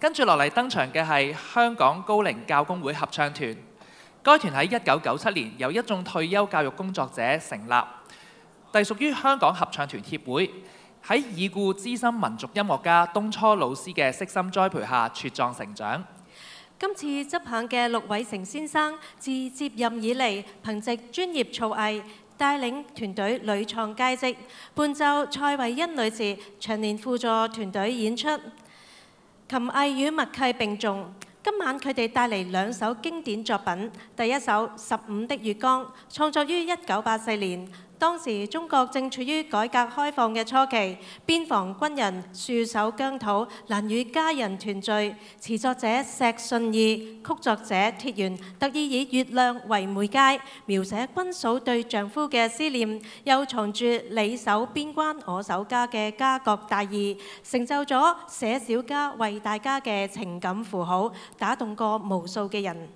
跟住落嚟登場嘅係香港高齡教工會合唱團。該團喺1997年由一眾退休教育工作者成立，隸屬於香港合唱團協會。喺已故資深民族音樂家東初老師嘅悉心栽培下，茁壯成長。今次執棒嘅陸偉成先生自接任以嚟，憑藉專業造詣，帶領團隊屢創佳績。伴奏蔡慧欣女士長年輔助團隊演出，琴藝與默契並重。今晚佢哋帶嚟兩首經典作品，第一首《15的月光》創作於1984年。當時中國正處於改革開放嘅初期，邊防軍人戍守疆土，難與家人團聚。詞作者石順義，曲作者鐵原，特意以月亮為媒介，描寫軍嫂對丈夫嘅思念，又藏住你守邊關我守家嘅家國大義，成就咗寫小家為大家嘅情感符號，打動過無數嘅人。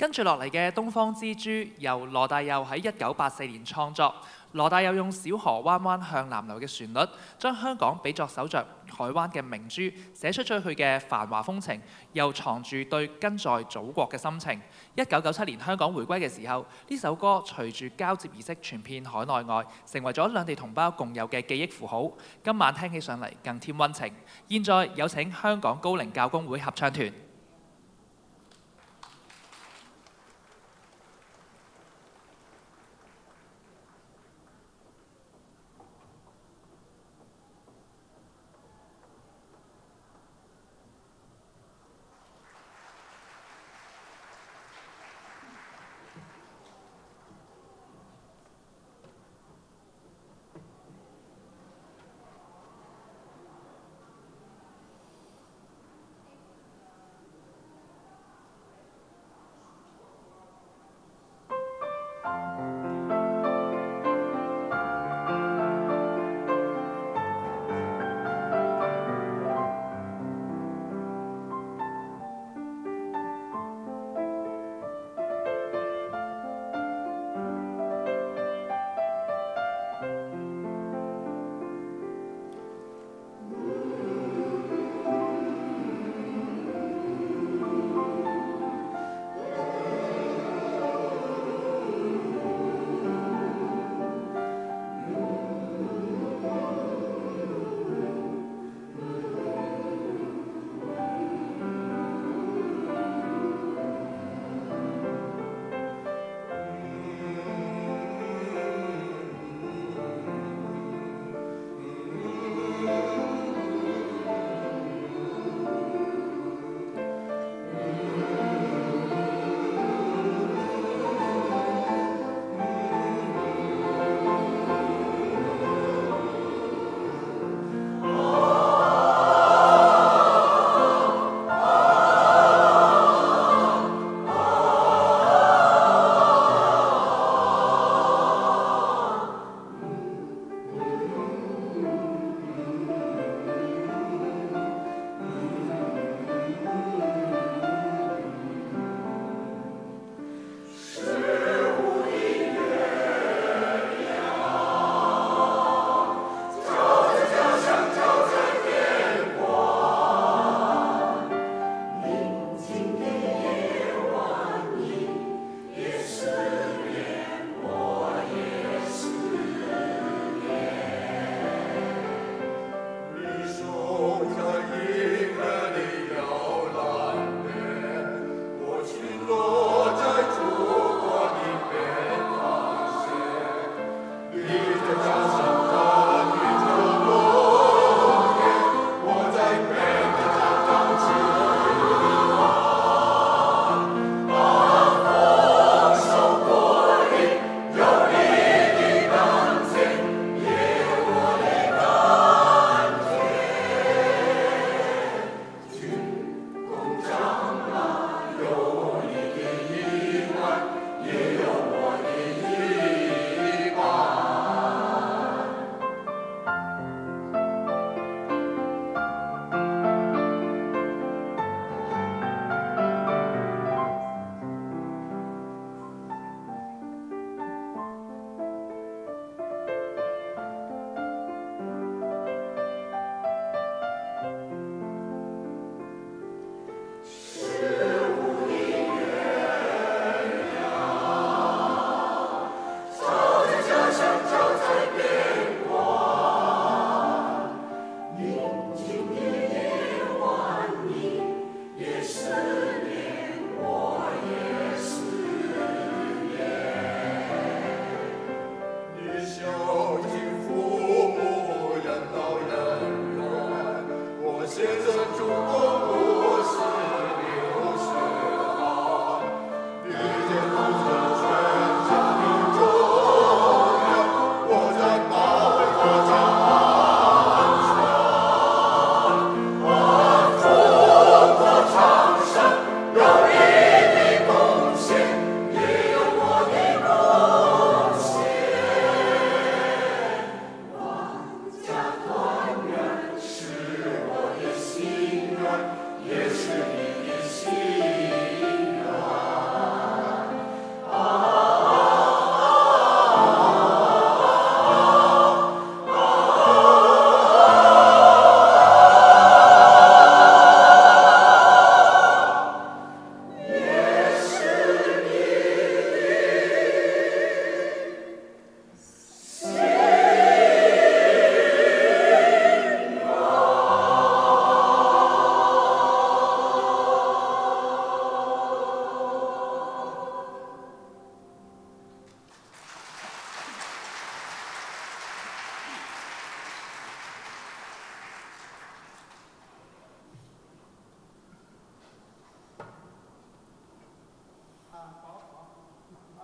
跟住落嚟嘅《東方之珠》由羅大佑喺1984年創作。羅大佑用小河彎彎向南流嘅旋律，將香港比作守着海灣嘅明珠，寫出咗佢嘅繁華風情，又藏住對根在祖國嘅心情。1997年香港回歸嘅時候，呢首歌隨住交接儀式傳遍海內外，成為咗兩地同胞共有嘅記憶符號。今晚聽起上嚟更添溫情。現在有請香港高齡教工會合唱團。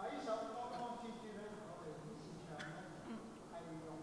Hãy subscribe cho kênh Ghiền Mì Gõ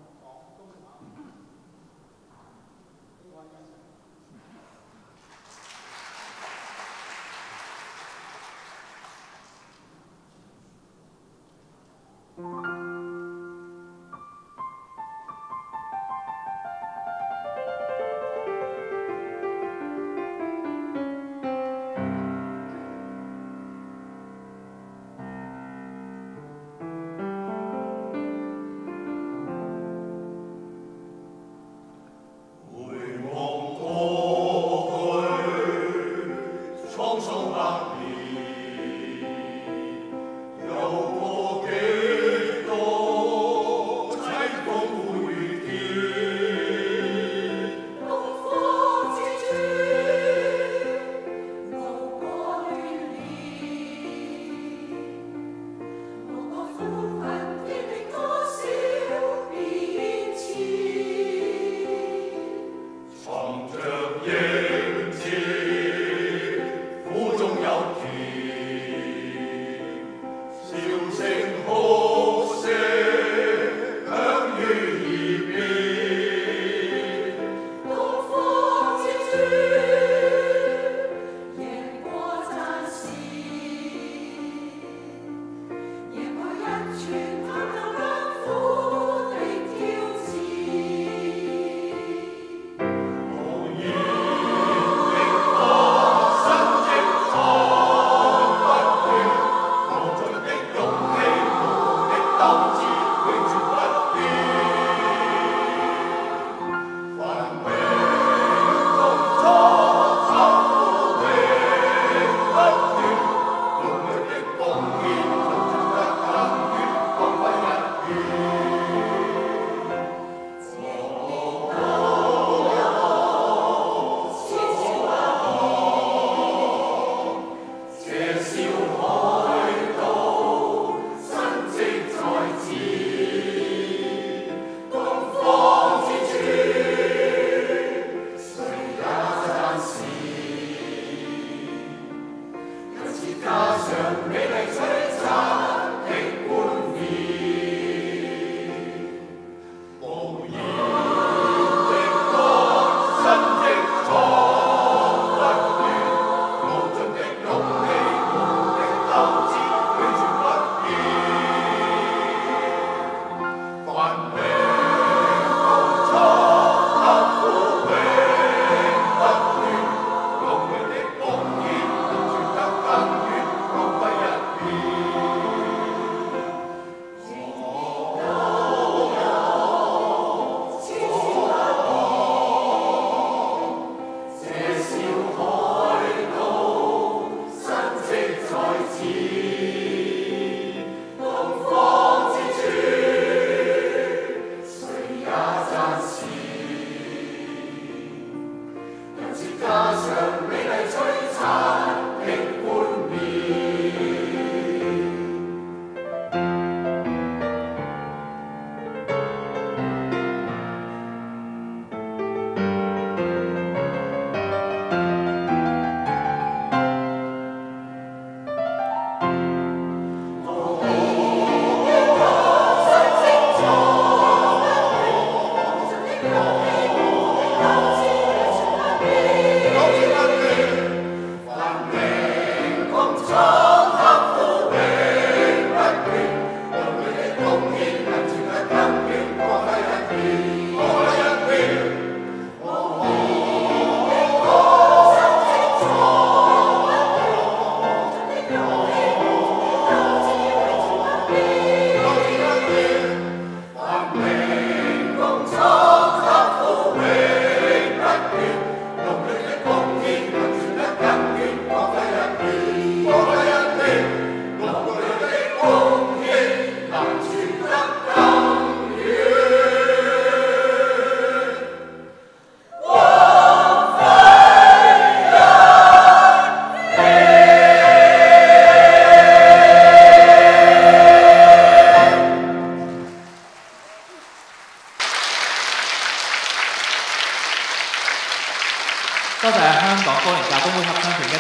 để không bỏ lỡ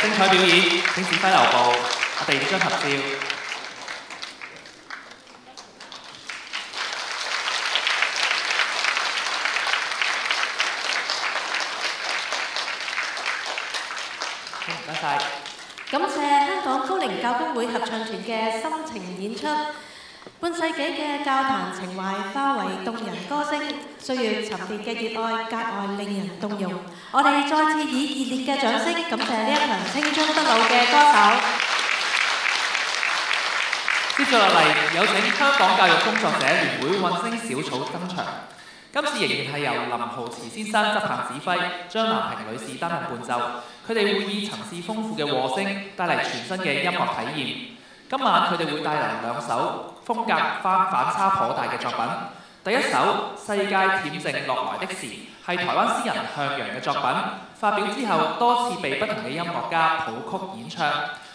精彩表演，請指揮留步，我哋影張合照。唔該晒。感謝香港高齡教工會合唱團嘅深情演出，半世紀嘅教壇情懷化為動人歌聲，歲月沉澱嘅熱愛格外令人動容。我哋再次以熱烈嘅掌聲感謝呢一群青春不老嘅歌手。接住落嚟，有請香港教育工作者聯會韻聲小草登場。今次仍然係由林浩慈先生執棒指揮，張南平女士擔任伴奏。佢哋會以層次豐富嘅和聲帶嚟全新嘅音樂體驗。今晚佢哋會帶嚟兩首風格反差頗大嘅作品。第一首《世界恬靜落來的時》係台灣詩人向陽嘅作品，發表之後多次被不同嘅音樂家譜曲演唱。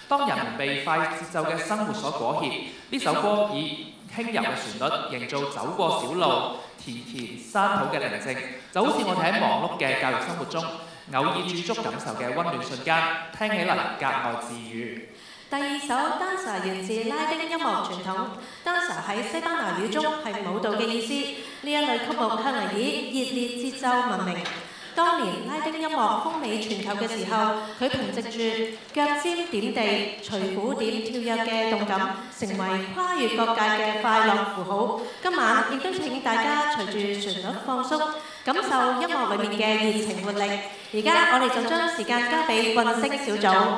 當人們被快節奏嘅生活所裹挾，呢首歌以輕柔嘅旋律營造走過小路、田山土嘅寧靜，就好似我哋喺忙碌嘅教育生活中偶爾駐足感受嘅溫暖瞬間，聽起嚟格外治愈。第二首 Danza 源自拉丁音樂傳統 ，Danza 喺西班牙語中係舞蹈嘅意思。呢一類曲目向嚟以熱烈節奏聞名。當年拉丁音樂風靡全球嘅時候，佢憑藉住腳尖點地、隨鼓點跳躍嘅動感，成為跨越各界嘅快樂符號。今晚亦都請大家隨住旋律放鬆，感受音樂裏面嘅熱情活力。而家我哋就將時間交俾韻聲小組。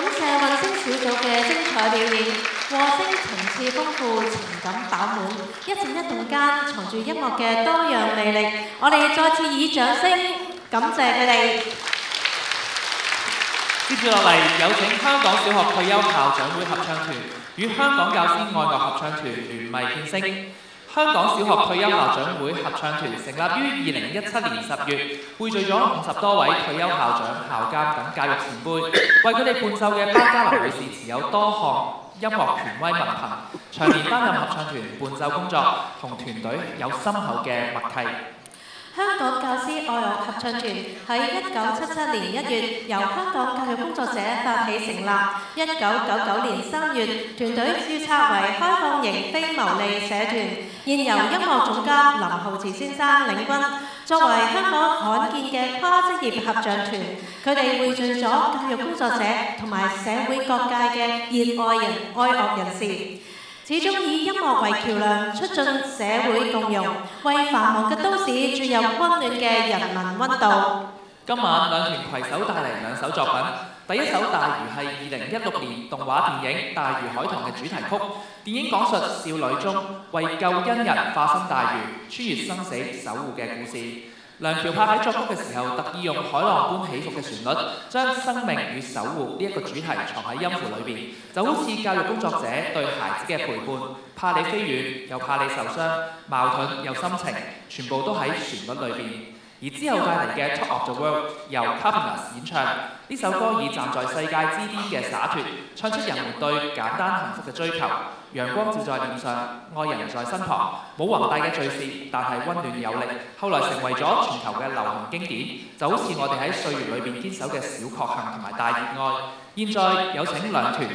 感謝混聲小組嘅精彩表演，和聲層次豐富，情感飽滿，一靜一動間藏住音樂嘅多樣魅力。我哋再次以掌聲感謝佢哋。接住落嚟，有請香港小學退休校長會合唱團與香港教師愛樂合唱團聯袂獻聲。香港小學退休校長會合唱團成立於2017年10月，匯聚咗50多位退休校長、校監等教育前輩，為佢哋伴奏嘅巴嘉琳女士持有多項音樂權威文憑，長年擔任合唱團伴奏工作，同團隊有深厚嘅默契。香港教師愛樂合唱團喺1977年1月由香港教育工作者發起成立，1999年3月團隊註冊為開放型非牟利社團，現由音樂總監林浩慈先生領軍。作為香港罕見嘅跨職業合唱團，佢哋匯聚咗教育工作者同埋社會各界嘅熱愛樂人士。始終以音樂為橋梁，促進社會共融，為繁忙嘅都市注入溫暖嘅人民溫度。今晚兩團攜手帶嚟兩首作品，第一首《大魚》係2016年動畫電影《大魚海棠》嘅主題曲。電影講述少女中為救恩人化身大魚，穿越生死守護嘅故事。梁翹柏喺作曲嘅時候，特意用海浪般起伏嘅旋律，將生命與守護呢一個主題藏喺音符裏邊，就好似教育工作者對孩子嘅陪伴，怕你飛遠，又怕你受傷，矛盾又深情，全部都喺旋律裏邊。而之後帶嚟嘅《Top of the World》由 Carpenters 演唱，呢首歌以站在世界之巔嘅灑脱，唱出人們對簡單幸福嘅追求。陽光照在臉上，愛人在身旁，冇宏大嘅敘事，但係溫暖有力。後來成為咗全球嘅流行經典，就好似我哋喺歲月裏邊堅守嘅小確幸同埋大熱愛。現在有請兩團。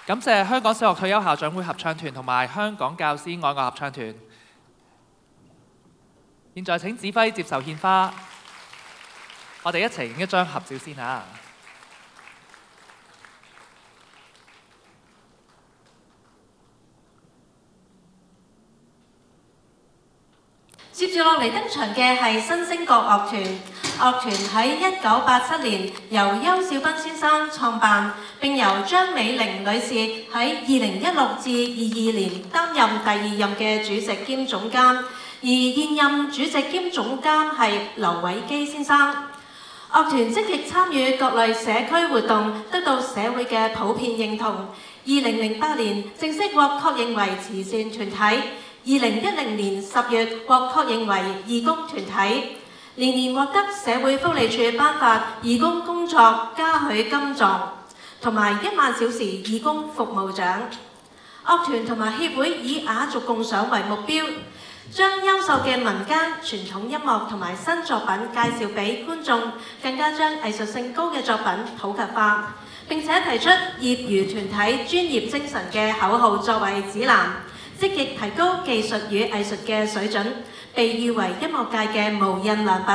感謝香港小學退休校長會合唱團同埋香港教師愛樂合唱團。現在請指揮接受獻花，我哋一齊影一張合照先嚇。接住落嚟登場嘅係新星國樂團。樂團喺1987年由邱小斌先生創辦，並由張美玲女士喺2016至22年擔任第2任嘅主席兼總監，而現任主席兼總監係劉偉基先生。樂團積極參與各類社區活動，得到社會嘅普遍認同。2008年正式獲確認為慈善團體，2010年10月獲確認為義工團體。年年獲得社會福利署頒發義工工作嘉許金狀同埋1萬小時義工服務獎。樂團同埋協會以雅俗共賞為目標，將優秀嘅民間傳統音樂同埋新作品介紹俾觀眾，更加將藝術性高嘅作品普及化，並且提出業餘團體專業精神嘅口號作為指南，積極提高技術與藝術嘅水準。被譽為音樂界嘅無印良品，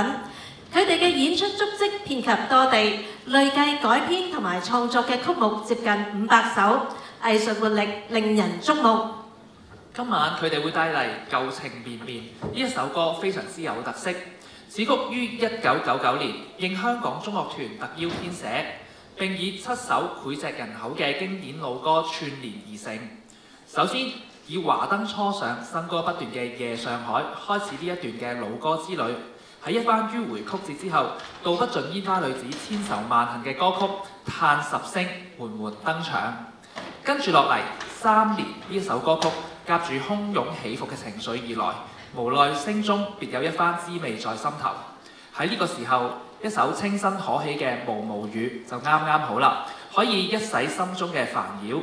佢哋嘅演出足跡遍及多地，累計改編同埋創作嘅曲目接近500首，藝術活力令人矚目。今晚佢哋會帶嚟《舊情綿綿》呢一首歌，非常之有特色。此曲於1999年應香港中樂團特邀編寫，並以7首膾炙人口嘅經典老歌串連而成。首先，以華燈初上、新歌不斷嘅《夜上海》開始呢一段嘅老歌之旅，喺一番迂迴曲折之後，道不盡煙花女子千愁萬恨嘅歌曲《嘆十聲》緩緩登場。跟住落嚟，《3年》呢一首歌曲夾住洶湧起伏嘅情緒而來，無奈聲中別有一番滋味在心頭。喺呢個時候，一首清新可喜嘅《毛毛雨》就啱啱好啦，可以一洗心中嘅煩擾。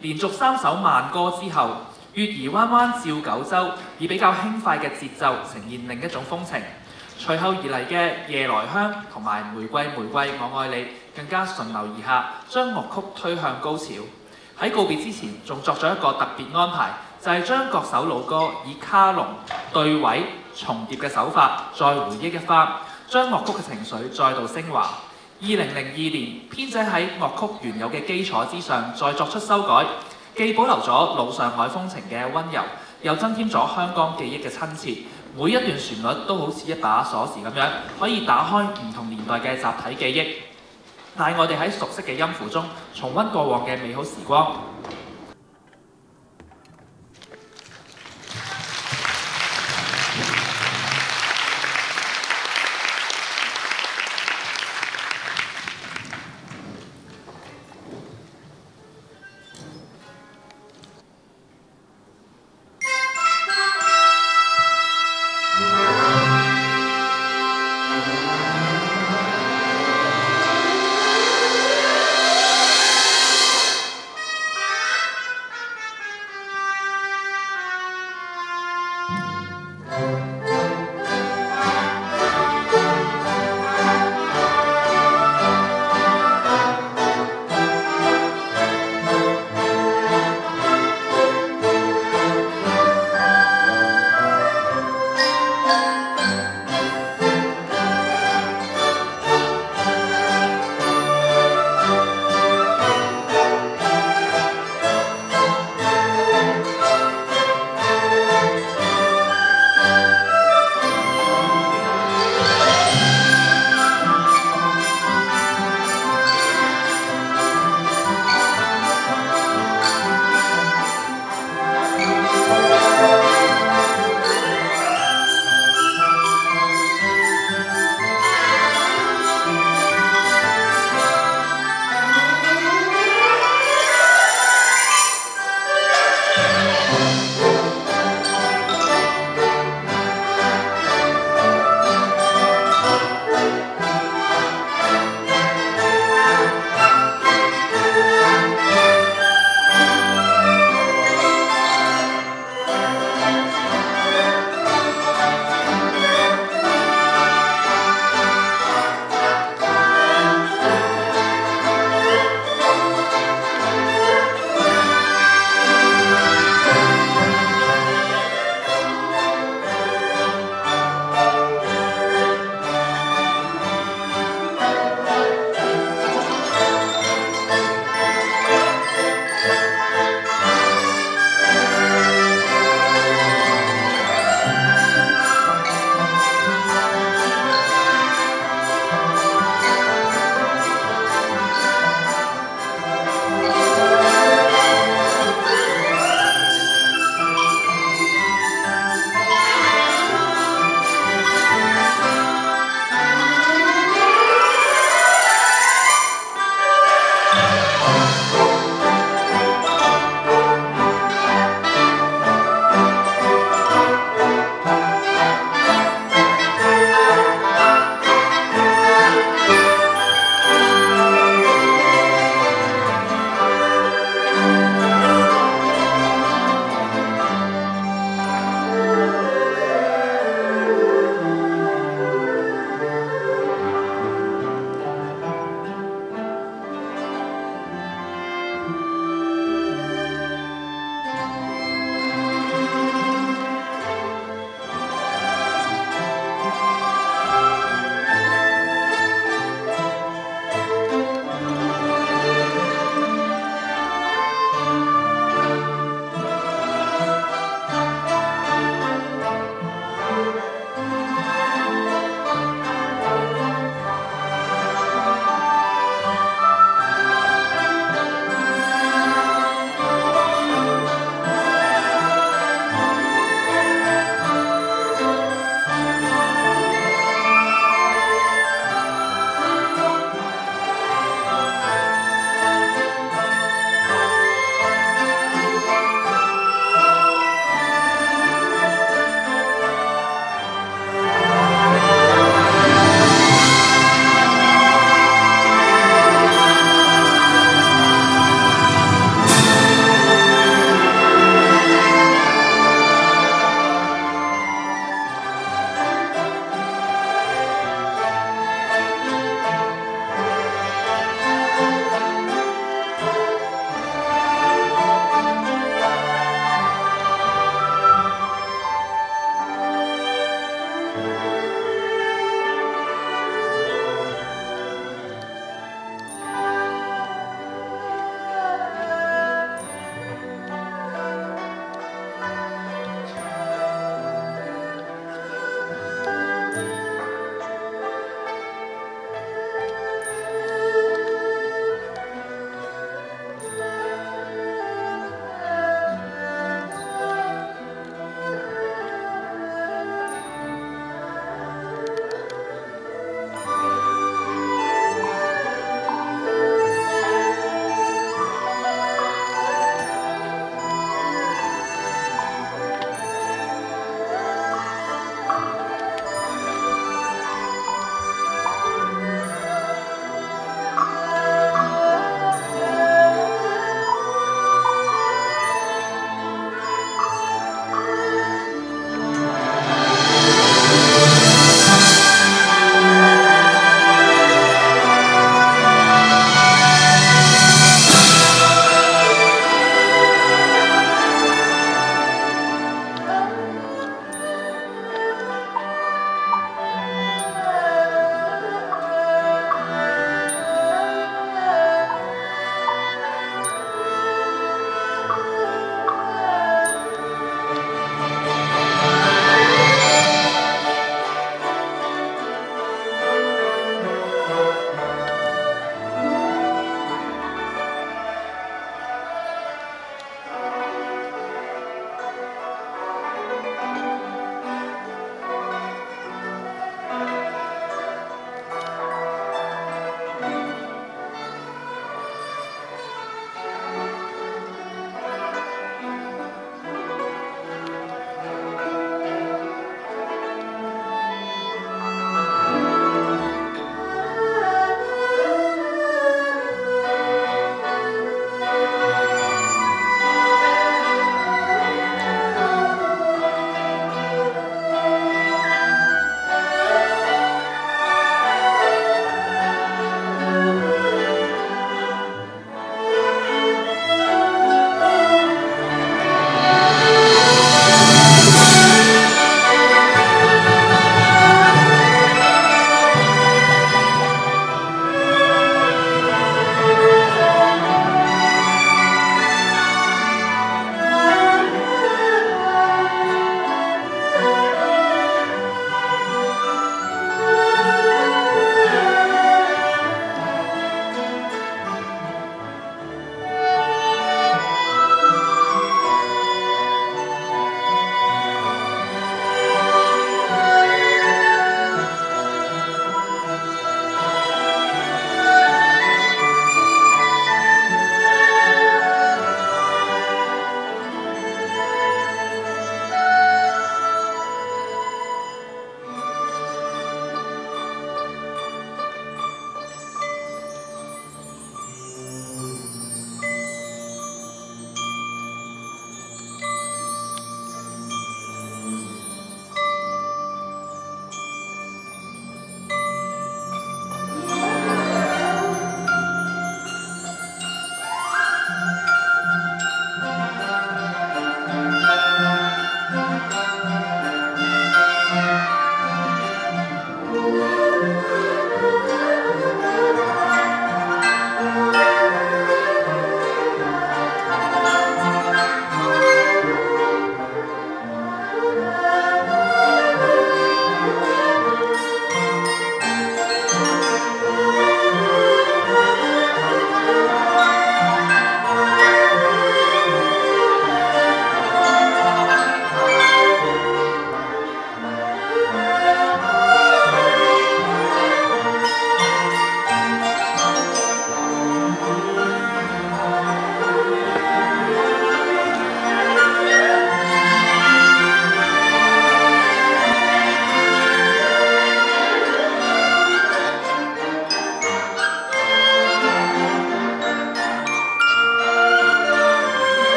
連續3首慢歌之後，月兒彎彎照九州，以比較輕快嘅節奏呈現另一種風情。隨後而嚟嘅夜來香同埋玫瑰玫瑰我愛你，更加順流而下，將樂曲推向高潮。喺告別之前，仲作咗一個特別安排，就係將各首老歌以卡農、對位、重疊嘅手法再回憶一番，將樂曲嘅情緒再度升華。2002年，編者喺樂曲原有嘅基礎之上再作出修改，既保留咗老上海風情嘅溫柔，又增添咗香港記憶嘅親切。每一段旋律都好似一把鎖匙咁樣，可以打開唔同年代嘅集體記憶，帶我哋喺熟悉嘅音符中重溫過往嘅美好時光。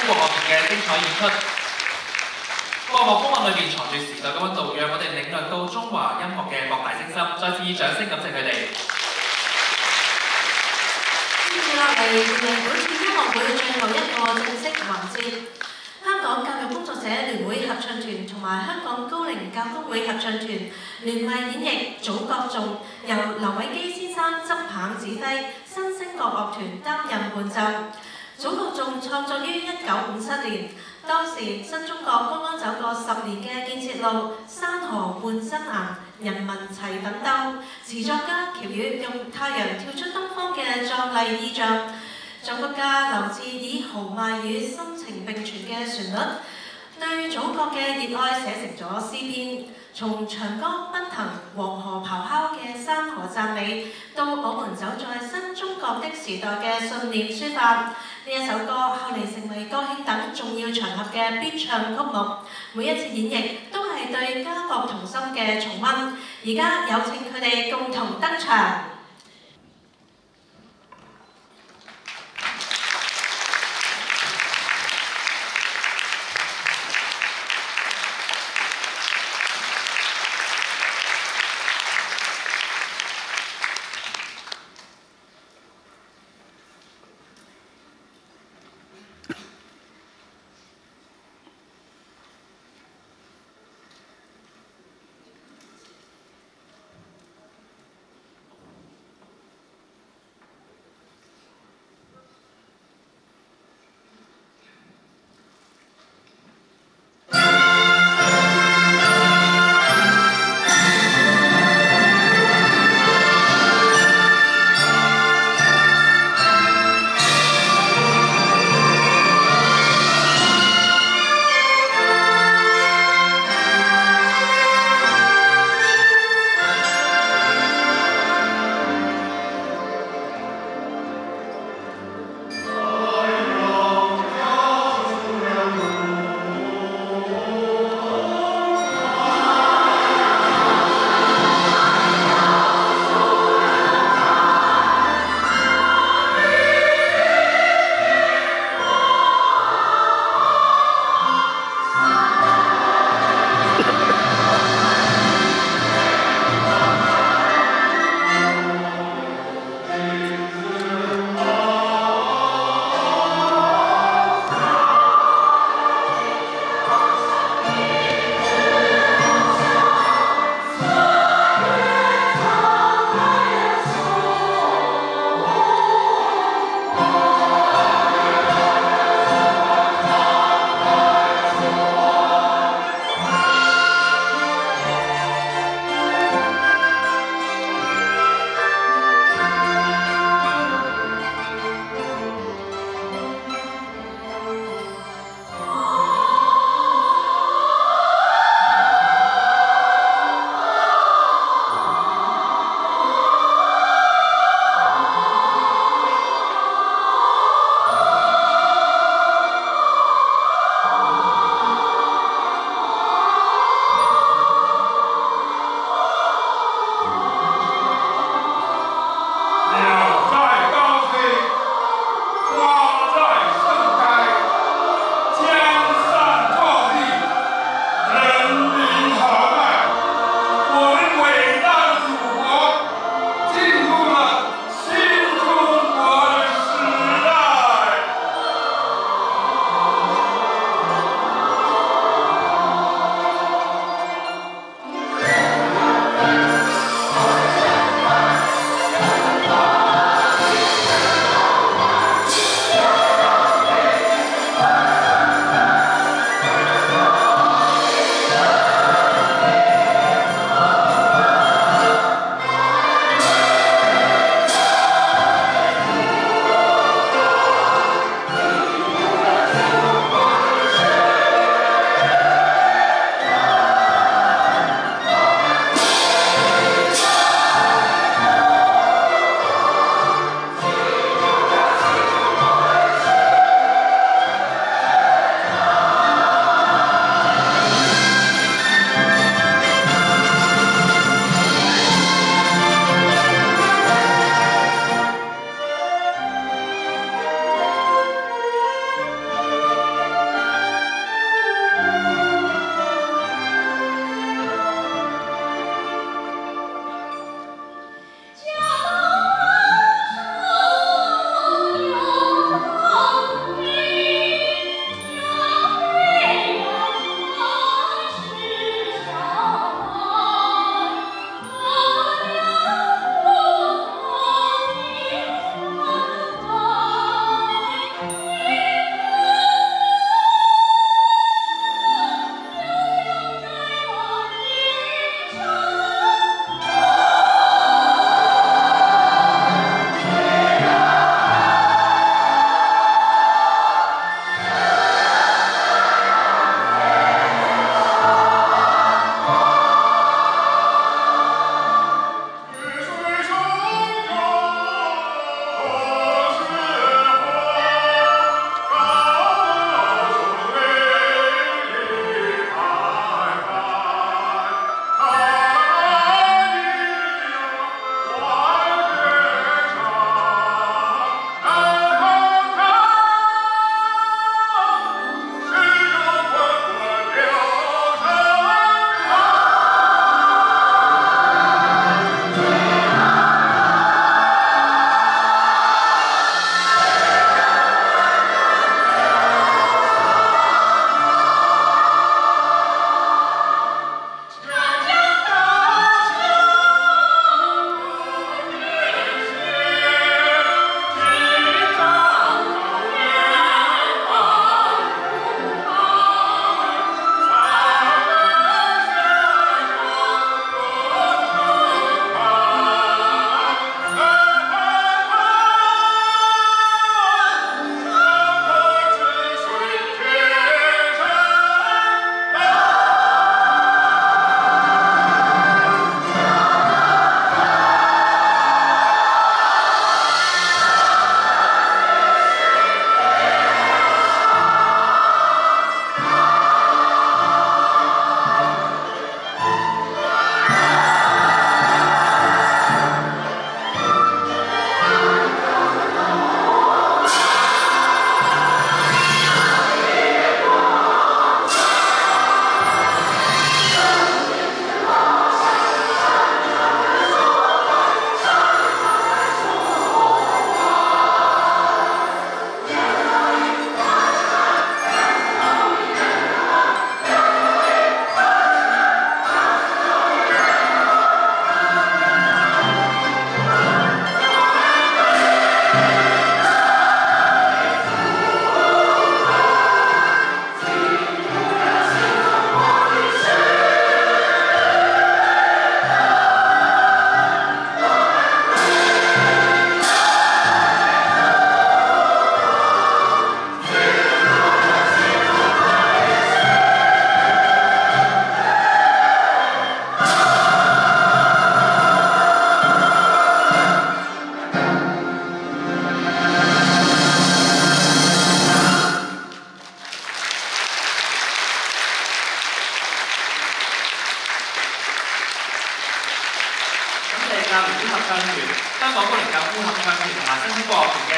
國樂團嘅精彩演出。個樂風韻裏面藏住時代嘅溫度，讓我哋領略到中華音樂嘅博大精深。再次以掌聲感謝佢哋。接住落嚟，係本次音樂會最後一個正式環節。香港教育工作者聯會合唱團同埋香港高齡教工會合唱團聯袂演繹《祖國頌》，由劉偉基先生執棒指揮，新聲樂樂團擔任伴奏。《祖國頌》創作於1957年，當時新中國剛剛走過10年嘅建設路，山河換新顏，人民齊奮鬥。詞作家喬羽用太陽跳出東方嘅壯麗意象，作曲家劉志以豪邁與深情並存嘅旋律，對祖國嘅熱愛寫成咗詩篇。從長江奔騰、黃河咆哮嘅山河讚美，到我們走在新中國的時代嘅信念抒發，呢一首歌後嚟成為國慶等重要場合嘅必唱曲目。每一次演繹都係對家國同心嘅重溫。而家有請佢哋共同登場。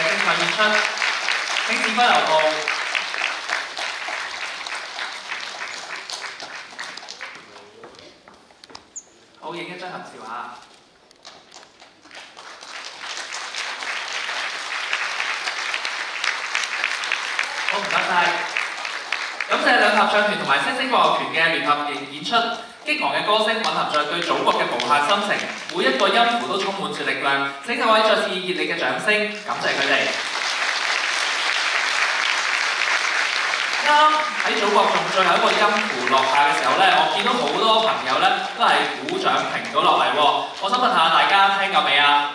精彩演出。請指揮留步。好，影一張合照嚇。好，唔該晒。感謝兩合唱團同埋星星國樂團嘅聯合演出，激昂嘅歌聲混合着對祖國嘅無限心情，每一個音符都充滿住力量。請各位再次熱烈嘅掌聲，感謝佢哋。啱喺祖國仲最後一個音符落下嘅時候咧，我見到好多朋友咧都係鼓掌停到落嚟喎。我想問下大家聽夠未啊？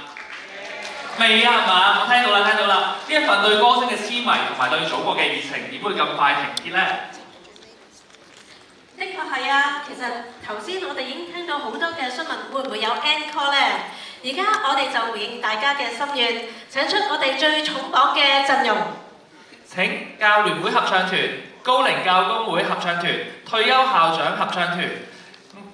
未啊，係嘛？我聽到啦，聽到啦。呢一份對歌聲嘅痴迷同埋對祖國嘅熱情，點會咁快停歇咧？的確係啊，其實頭先我哋已經聽到好多嘅詢問，會唔會有 encore 咧？而家我哋就回應大家嘅心願，請出我哋最重磅嘅陣容。請教聯會合唱團、高齡教工會合唱團、退休校長合唱團、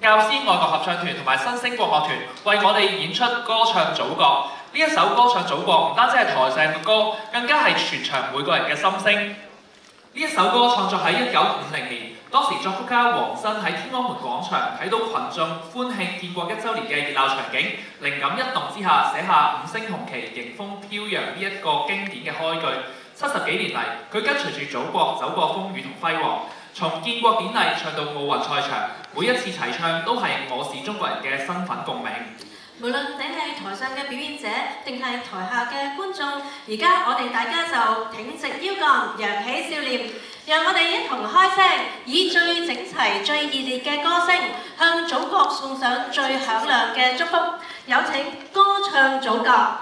教師愛國合唱團同埋新星國樂團為我哋演出歌唱祖國。呢一首歌唱祖國唔單止係台上嘅歌，更加係全場每個人嘅心聲。呢一首歌創作喺1950年，當時作曲家黃新喺天安門廣場睇到群眾歡慶建國1週年嘅熱鬧場景，靈感一動之下寫下5星紅旗迎風飄揚呢一個經典嘅開句。70幾年嚟，佢跟隨住祖國走過風雨同輝煌，從建國典禮唱到奧運賽場，每一次齊唱都係我是中國人嘅身份共鳴。無論你係台上嘅表演者，定係台下嘅觀眾，而家我哋大家就挺直腰桿，揚起笑臉，讓我哋一同開聲，以最整齊、最熱烈嘅歌聲，向祖國送上最響亮嘅祝福。有請歌唱祖國。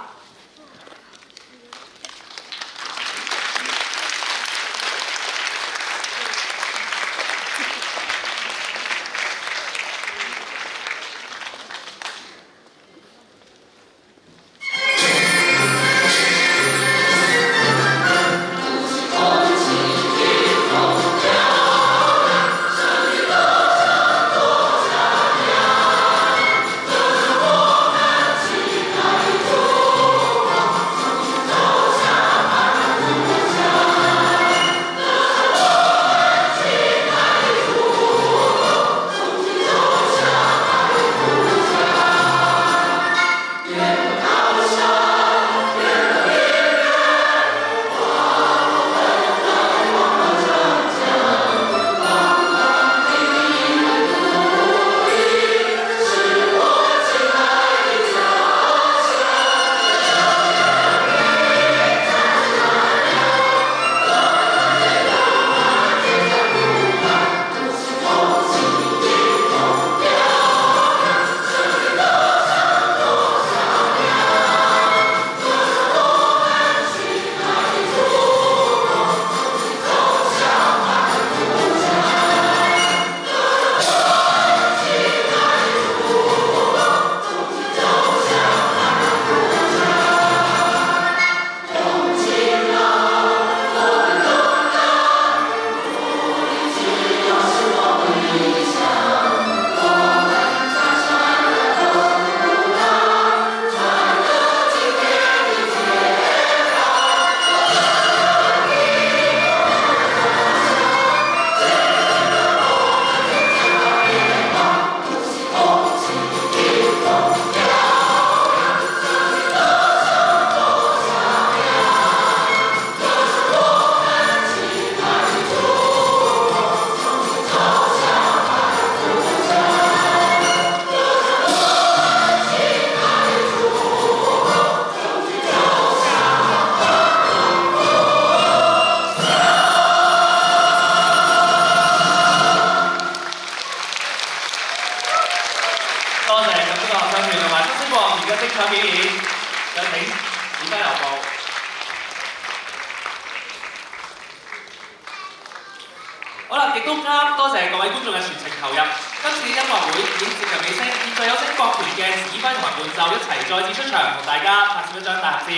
好啦，亦都啱，多謝各位觀眾嘅全程投入。今次音樂會已經接近尾聲，現在有請國團嘅指揮同埋伴奏一齊再次出場，同大家拍攝一張大合照。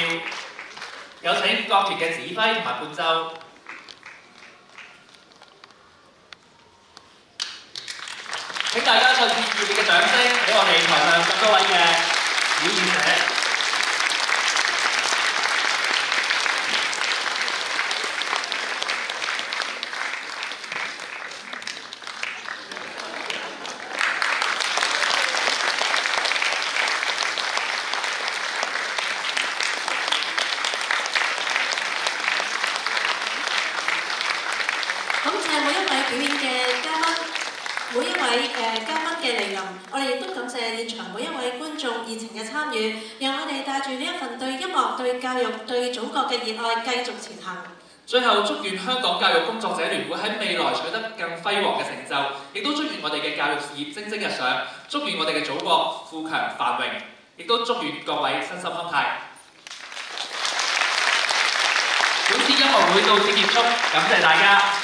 有請國團嘅指揮同埋伴奏。請大家再次熱烈嘅掌聲俾我哋台上咁多位嘅表演者。位嘉賓嘅嚟臨，我哋亦都感謝現場每一位觀眾熱情嘅參與，讓我哋帶住呢一份對音樂、對教育、對祖國嘅熱愛繼續前行。最後祝願香港教育工作者聯會喺未來取得更輝煌嘅成就，亦都祝願我哋嘅教育事業蒸蒸日上，祝願我哋嘅祖國富強繁榮，亦都祝願各位身心康泰。本次音樂會到此結束，感謝大家。